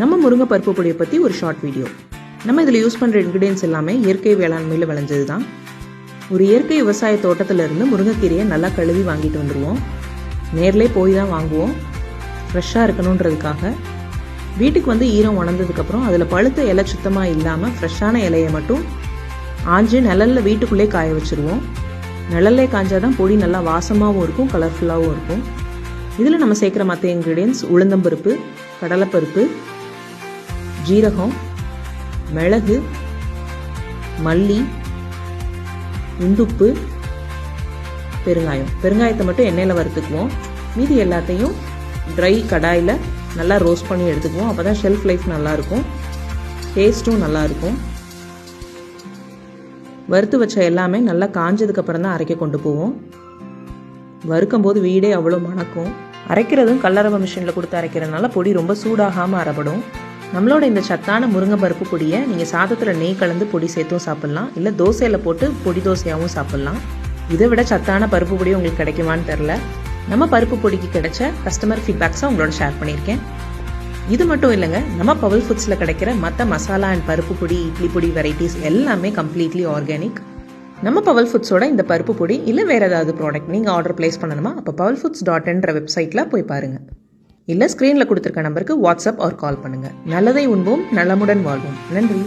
நம்ம முருங்கை பருப்பு பொடியை பற்றி ஒரு ஷார்ட் வீடியோ. நம்ம இதில் யூஸ் பண்ணுற இன்க்ரீடியன்ஸ் எல்லாமே இயற்கை வேளாண்மையில் விளைஞ்சது தான். ஒரு இயற்கை விவசாய தோட்டத்திலிருந்து முருங்கைக்கீரையை நல்லா கழுவி வாங்கிட்டு வந்துடுவோம். நேர்லே போய் தான் வாங்குவோம், ஃப்ரெஷ்ஷாக இருக்கணுன்றதுக்காக. வீட்டுக்கு வந்து ஈரம் உணர்ந்ததுக்கப்புறம் அதில் பழுத்த இலை சுத்தமாக இல்லாமல் ஃப்ரெஷ்ஷான இலையை மட்டும் ஆஞ்சு நிழலில் வீட்டுக்குள்ளே காய வச்சுருவோம். நிழல்லே காஞ்சாதான் பொடி நல்லா வாசமாகவும் இருக்கும், கலர்ஃபுல்லாகவும் இருக்கும். இதில் நம்ம சேர்க்குற மற்ற இன்க்ரீடியன்ஸ் உளுந்தம்பருப்பு, கடலைப்பருப்பு, ஜீரகம், மிளகு, மல்லி, இந்துப்பு, பெருங்காயத்தை மட்டும் எண்ணெயில் வறுத்துக்குவோம். மீதி எல்லாத்தையும் ட்ரை கடாயில் நல்லா ரோஸ்ட் பண்ணி எடுத்துக்குவோம். அப்போ தான் ஷெல்ஃப் லைஃப் நல்லாயிருக்கும், டேஸ்ட்டும் நல்லாயிருக்கும். வறுத்து வச்ச எல்லாமே நல்லா காஞ்சதுக்கப்புறம் தான் அரைக்க கொண்டு போவோம். வறுக்கும் போது வீடே அவ்வளோ மணக்கும். அரைக்கிறதும் கல்லரவை மிஷினில் கொடுத்து அரைக்கிறதுனால பொடி ரொம்ப சூடாகாமல் அரைப்படும். நம்மளோட இந்த சத்தான முருங்கை பருப்பு பொடியை நீங்கள் சாதத்தில் நெய் கலந்து பொடி சேர்த்தும் சாப்பிட்லாம், இல்லை தோசையில் போட்டு பொடி தோசையாகவும் சாப்பிட்லாம். இதை விட சத்தான பருப்பு பொடி உங்களுக்கு கிடைக்குமான்னு தெரில. நம்ம பருப்பு பொடிக்கு கிடைச்ச கஸ்டமர் ஃபீட்பேக்ஸை உங்களோட ஷேர் பண்ணியிருக்கேன். இது மட்டும் இல்லைங்க, நம்ம பவல் ஃபுட்ஸில் கிடைக்கிற மற்ற மசாலா அண்ட் பருப்பு பொடி, இட்லி பொடி வெரைட்டிஸ் எல்லாமே கம்ப்ளீட்லி ஆர்கானிக். நம்ம பவல் ஃபுட்ஸோட இந்த பருப்பு பொடி இல்லை வேறு ஏதாவது ப்ராடக்ட் நீங்கள் ஆர்டர் பிளேஸ் பண்ணணுமா, அப்போ pavalfoods.in வெப்சைட்டில் போய் பாருங்கள். இல்லை ஸ்க்ரீனில் கொடுத்துருக்க நம்பருக்கு வாட்ஸ்அப் ஆர் கால் பண்ணுங்கள். நல்லதை உண்போம், நலமுடன் வாழ்வோம். நன்றி.